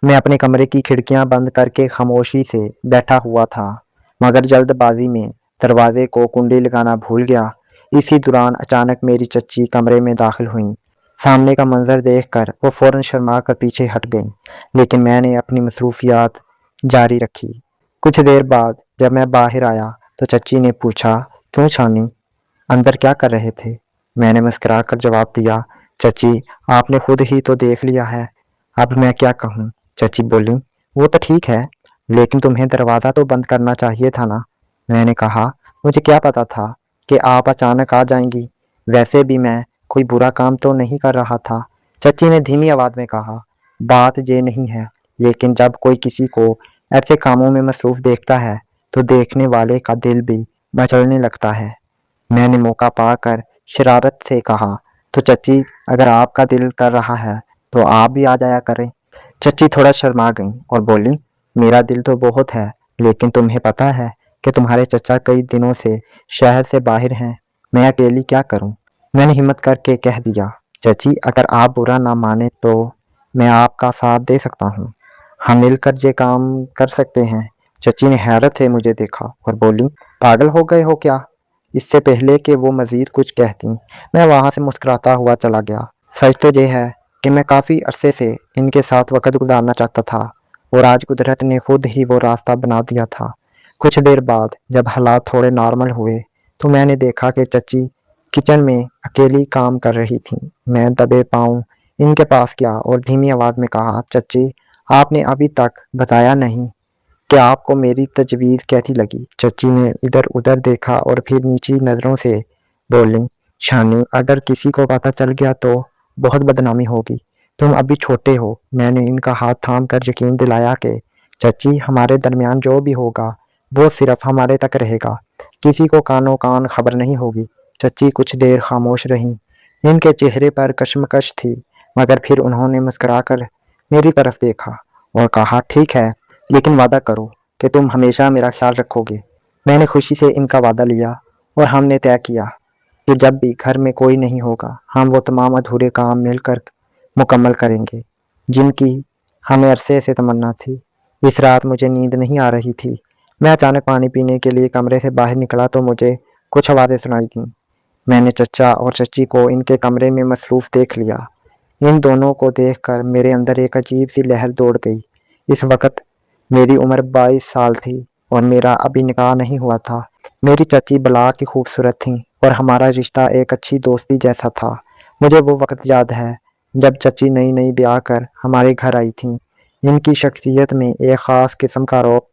मैं अपने कमरे की खिड़कियां बंद करके खामोशी से बैठा हुआ था, मगर जल्दबाजी में दरवाजे को कुंडी लगाना भूल गया। इसी दौरान अचानक मेरी चच्ची कमरे में दाखिल हुई। सामने का मंजर देखकर वो फौरन शर्मा कर पीछे हट गई, लेकिन मैंने अपनी मसरूफियात जारी रखी। कुछ देर बाद जब मैं बाहर आया तो चच्ची ने पूछा, क्यों शानी, अंदर क्या कर रहे थे? मैंने मुस्कुरा कर जवाब दिया, चची आपने खुद ही तो देख लिया है, अब मैं क्या कहूँ। चची बोली, वो तो ठीक है, लेकिन तुम्हें दरवाज़ा तो बंद करना चाहिए था ना। मैंने कहा, मुझे क्या पता था कि आप अचानक आ जाएंगी, वैसे भी मैं कोई बुरा काम तो नहीं कर रहा था। चची ने धीमी आवाज़ में कहा, बात ये नहीं है, लेकिन जब कोई किसी को ऐसे कामों में मसरूफ देखता है तो देखने वाले का दिल भी मचलने लगता है। मैंने मौका पाकर शरारत से कहा, तो चची अगर आपका दिल कर रहा है तो आप भी आ जाया करें। चची थोड़ा शर्मा गई और बोली, मेरा दिल तो बहुत है, लेकिन तुम्हें पता है कि तुम्हारे चचा कई दिनों से शहर से बाहर हैं, मैं अकेली क्या करूं। मैंने हिम्मत करके कह दिया, चची अगर आप बुरा ना माने तो मैं आपका साथ दे सकता हूँ, हम मिलकर ये काम कर सकते हैं। चची ने हैरत से मुझे देखा और बोली, पागल हो गए हो क्या? इससे पहले कि वो मजीद कुछ कहती मैं वहां से मुस्कुराता हुआ चला गया। सच तो ये है कि मैं काफ़ी अरसे से इनके साथ वक़्त गुजारना चाहता था, और आज कुदरत ने खुद ही वो रास्ता बना दिया था। कुछ देर बाद जब हालात थोड़े नॉर्मल हुए तो मैंने देखा कि चची किचन में अकेली काम कर रही थी। मैं दबे पाँव इनके पास गया और धीमी आवाज़ में कहा, चची आपने अभी तक बताया नहीं कि आपको मेरी तजवीज़ कैसी लगी। चची ने इधर उधर देखा और फिर नीची नज़रों से बोली, शानी अगर किसी को पता चल गया तो बहुत बदनामी होगी, तुम अभी छोटे हो। मैंने इनका हाथ थाम कर यकीन दिलाया कि चची हमारे दरमियान जो भी होगा वो सिर्फ हमारे तक रहेगा, किसी को कानो कान खबर नहीं होगी। चची कुछ देर खामोश रहीं, इनके चेहरे पर कशमकश थी, मगर फिर उन्होंने मुस्कुराकर मेरी तरफ देखा और कहा, ठीक है, लेकिन वादा करो कि तुम हमेशा मेरा ख्याल रखोगे। मैंने खुशी से इनका वादा लिया और हमने तय किया कि जब भी घर में कोई नहीं होगा हम वो तमाम अधूरे काम मिलकर मुकम्मल करेंगे जिनकी हमें अरसे से तमन्ना थी। इस रात मुझे नींद नहीं आ रही थी। मैं अचानक पानी पीने के लिए कमरे से बाहर निकला तो मुझे कुछ आवाज़ें सुनाई दी। मैंने चचा और चची को इनके कमरे में मसरूफ़ देख लिया। इन दोनों को देखकर मेरे अंदर एक अजीब सी लहर दौड़ गई। इस वक्त मेरी उम्र 22 साल थी और मेरा अभी निकाह नहीं हुआ था। मेरी चाची बला की खूबसूरत थी और हमारा रिश्ता एक अच्छी दोस्ती जैसा था। मुझे वो वक्त याद है जब चाची नई नई ब्याह कर हमारे घर आई थी। इनकी शख्सियत में एक ख़ास किस्म का रौब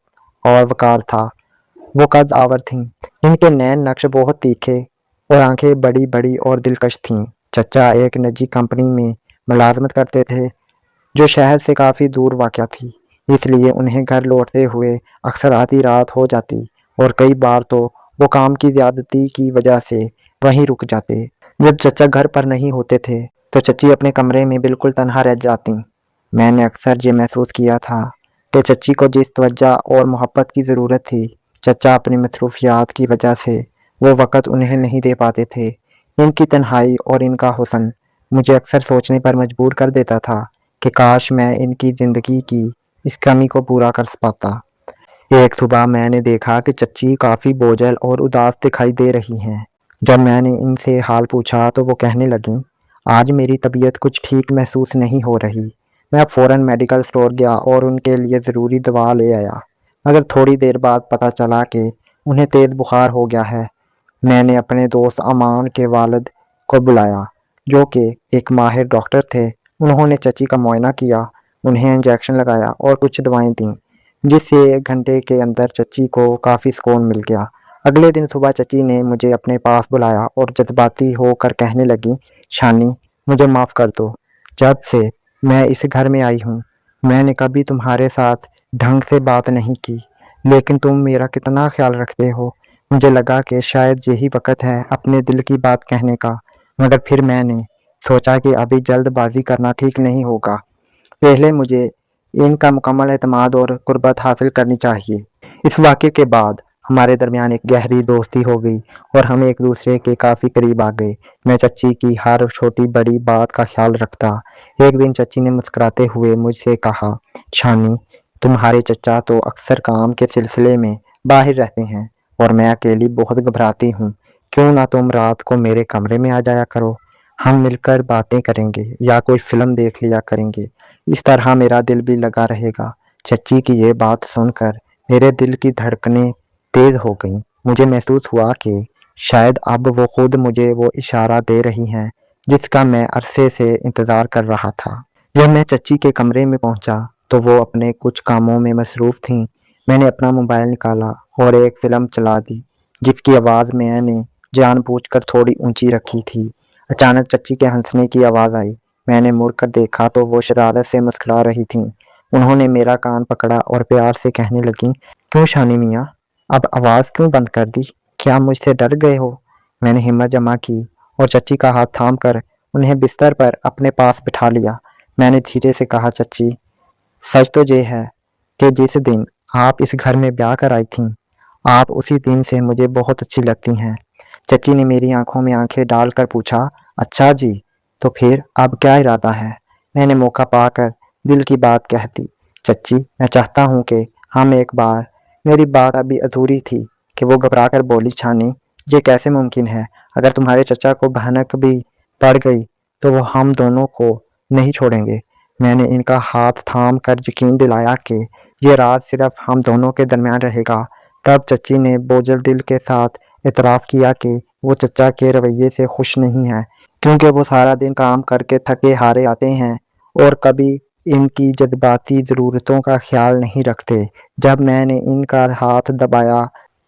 और वक़ार था। वो कद आवर थीं, इनके नैन नक्श बहुत तीखे और आंखें बड़ी बड़ी और दिलकश थीं। चचा एक निजी कंपनी में मुलाजमत करते थे जो शहर से काफ़ी दूर वाक़या थी, इसलिए उन्हें घर लौटते हुए अक्सर आधी रात हो जाती और कई बार तो वो काम की ज़्यादती की वजह से वहीं रुक जाते। जब चचा घर पर नहीं होते थे तो चची अपने कमरे में बिल्कुल तन्हा रह जाती। मैंने अक्सर ये महसूस किया था कि चची को जिस तवज्जो और मोहब्बत की ज़रूरत थी, चचा अपनी मसरूफियात की वजह से वो वक़्त उन्हें नहीं दे पाते थे। इनकी तन्हाई और इनका हुस्न मुझे अक्सर सोचने पर मजबूर कर देता था कि काश मैं इनकी ज़िंदगी की इस कमी को पूरा कर पाता। एक सुबह मैंने देखा कि चच्ची काफ़ी बोझल और उदास दिखाई दे रही हैं। जब मैंने इनसे हाल पूछा तो वो कहने लगीं, आज मेरी तबीयत कुछ ठीक महसूस नहीं हो रही। मैं फ़ौरन मेडिकल स्टोर गया और उनके लिए ज़रूरी दवा ले आया, मगर थोड़ी देर बाद पता चला कि उन्हें तेज़ बुखार हो गया है। मैंने अपने दोस्त अमान के वालिद को बुलाया, जो कि एक माहिर डॉक्टर थे। उन्होंने चची का मुआयना किया, उन्हें इंजेक्शन लगाया और कुछ दवाएं दीं, जिससे 1 घंटे के अंदर चची को काफ़ी सुकून मिल गया। अगले दिन सुबह चची ने मुझे अपने पास बुलाया और जज्बाती होकर कहने लगी, शानी मुझे माफ़ कर दो, जब से मैं इस घर में आई हूँ मैंने कभी तुम्हारे साथ ढंग से बात नहीं की, लेकिन तुम मेरा कितना ख्याल रखते हो। मुझे लगा कि शायद यही वक्त है अपने दिल की बात कहने का, मगर फिर मैंने सोचा कि अभी जल्दबाजी करना ठीक नहीं होगा। पहले मुझे इनका मुकम्मल एतमाद और कुर्बत हासिल करनी चाहिए। इस वाक़े के बाद ہمارے درمیان ایک گہری دوستی ہو گئی اور ہم ایک دوسرے کے کافی قریب آ گئے۔ میں چچی کی ہر چھوٹی بڑی بات کا خیال رکھتا۔ ایک دن چچی نے مسکراتے ہوئے مجھ سے کہا، شانی، تمہارے چچا تو اکثر کام کے سلسلے میں باہر رہتے ہیں اور میں اکیلی بہت گھبراتی ہوں، کیوں نہ تم رات کو میرے کمرے میں آ جایا کرو، ہم مل کر باتیں کریں گے یا کوئی فلم دیکھ لیا کریں گے، اس طرح میرا دل بھی لگا رہے گا۔ چچی کی یہ بات سن کر میرے دل کی دھڑکنیں تیز ہو گئیں۔ مجھے محسوس ہوا کہ شاید اب وہ خود مجھے وہ اشارہ دے رہی ہیں جس کا میں عرصے سے انتظار کر رہا تھا۔ جب میں چچی کے کمرے میں پہنچا تو وہ اپنے کچھ کاموں میں مصروف تھیں۔ میں نے اپنا موبائل نکالا اور ایک فلم چلا دی جس کی آواز میں نے جان بوجھ کر تھوڑی اونچی رکھی تھی۔ اچانک چچی کے ہنسنے کی آواز آئی۔ میں نے مڑ کر دیکھا تو وہ شرارت سے مسکرا رہی تھیں۔ انہوں نے میرا کان پکڑا اور پیار سے کہنے لگیں، کیوں شانی میاں، اب آواز کیوں بند کر دی؟ کیا مجھ سے ڈر گئے ہو؟ میں نے ہمت جمع کی اور چچی کا ہاتھ تھام کر انہیں بستر پر اپنے پاس بٹھا لیا۔ میں نے دھیرے سے کہا، چچی، سچ تو یہ ہے کہ جس دن آپ اس گھر میں بیاہ کر آئی تھیں، آپ اسی دن سے مجھے بہت اچھی لگتی ہیں۔ چچی نے میری آنکھوں میں آنکھیں ڈال کر پوچھا، اچھا جی، تو پھر اب کیا ارادہ ہے؟ میں نے موقع پا کر دل کی بات کہہ دی، چچی، میں چاہتا ہوں کہ ہم ایک بار۔ میری بات ابھی ادھوری تھی کہ وہ گھبرا کر بولی، چھانی، یہ کیسے ممکن ہے؟ اگر تمہارے چچا کو بھنک بھی پڑ گئی تو وہ ہم دونوں کو نہیں چھوڑیں گے۔ میں نے ان کا ہاتھ تھام کر یقین دلایا کہ یہ راز صرف ہم دونوں کے درمیان رہے گا۔ تب چچی نے بوجھل دل کے ساتھ اعتراف کیا کہ وہ چچا کے رویے سے خوش نہیں ہے، کیونکہ وہ سارا دن کام کر کے تھکے ہارے آتے ہیں اور کبھی ان کی جذباتی ضرورتوں کا خیال نہیں رکھتے۔ جب میں نے ان کا ہاتھ دبایا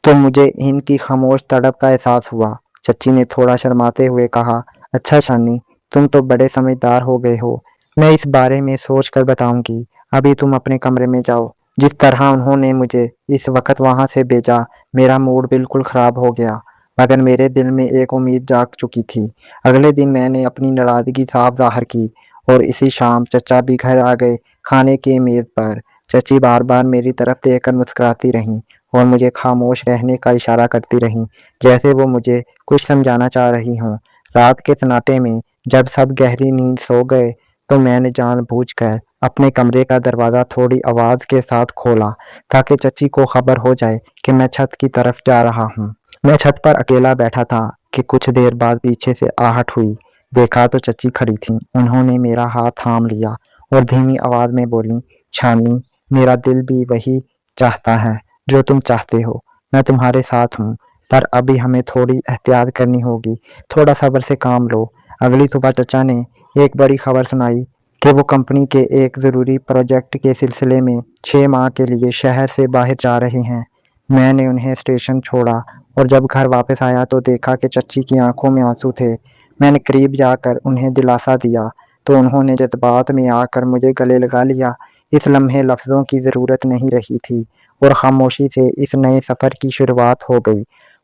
تو مجھے ان کی خاموش تڑپ کا احساس ہوا۔ چچی نے تھوڑا شرماتے ہوئے کہا، اچھا شانی، تم تو بڑے سمجھدار ہو گئے ہو، میں اس بارے میں سوچ کر بتاؤں گی، ابھی تم اپنے کمرے میں جاؤ۔ جس طرح انہوں نے مجھے اس وقت وہاں سے بھیجا، میرا موڈ بالکل خراب ہو گیا، مگر میرے دل میں ایک امید جاگ چکی تھی۔ اگلے دن میں نے اپنی ناراضگی صاف ظاہر کی اور اسی شام چچا بھی گھر آ گئے۔ کھانے کی میز پر چچی بار بار میری طرف دیکھ کر مسکراتی رہیں اور مجھے خاموش رہنے کا اشارہ کرتی رہیں، جیسے وہ مجھے کچھ سمجھانا چاہ رہی ہوں۔ رات کے سناٹے میں جب سب گہری نیند سو گئے تو میں نے جان بوجھ کر اپنے کمرے کا دروازہ تھوڑی آواز کے ساتھ کھولا تاکہ چچی کو خبر ہو جائے کہ میں چھت کی طرف جا رہا ہوں۔ میں چھت پر اکیلا بیٹھا تھا کہ کچھ دیر بعد پیچھے سے آہٹ ہوئی۔ دیکھا تو چچی کھڑی تھیں۔ انہوں نے میرا ہاتھ تھام لیا اور دھیمی آواز میں بولی، چھانی، میرا دل بھی وہی چاہتا ہے جو تم چاہتے ہو، میں تمہارے ساتھ ہوں، پر ابھی ہمیں تھوڑی احتیاط کرنی ہوگی، تھوڑا صبر سے کام لو۔ اگلی صبح چچا نے ایک بڑی خبر سنائی کہ وہ کمپنی کے ایک ضروری پروجیکٹ کے سلسلے میں 6 ماہ کے لیے شہر سے باہر جا رہے ہیں۔ میں نے انہیں اسٹیشن چھوڑا اور جب گھر واپس آیا تو دیکھا کہ چچی کی آنکھوں میں آنسو تھے۔ میں نے قریب جا کر انہیں دلاسا دیا تو انہوں نے جذبات میں آ کر مجھے گلے لگا لیا۔ اس لمحے لفظوں کی ضرورت نہیں رہی تھی اور خاموشی سے اس نئے سفر کی شروعات ہو گئی۔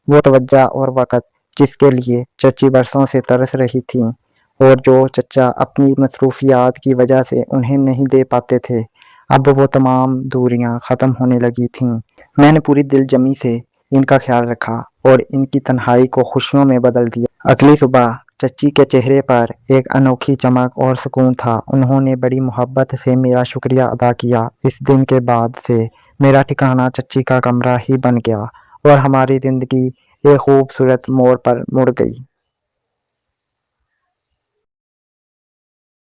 وہ توجہ اور وقت جس کے لیے چچی برسوں سے ترس رہی تھیں اور جو چچا اپنی مصروفیات کی وجہ سے انہیں نہیں دے پاتے تھے، اب وہ تمام دوریاں ختم ہونے لگی تھیں۔ میں نے پوری دل جمی سے ان کا خیال رکھا اور ان کی تنہائی کو خوشیوں میں بدل دیا۔ اگلی صبح چچی کے چہرے پر ایک انوکھی چمک اور سکون تھا۔ انہوں نے بڑی محبت سے میرا شکریہ ادا کیا۔ اس دن کے بعد سے میرا ٹھکانہ چچی کا کمرہ ہی بن گیا اور ہماری زندگی ایک خوبصورت موڑ پر مڑ گئی۔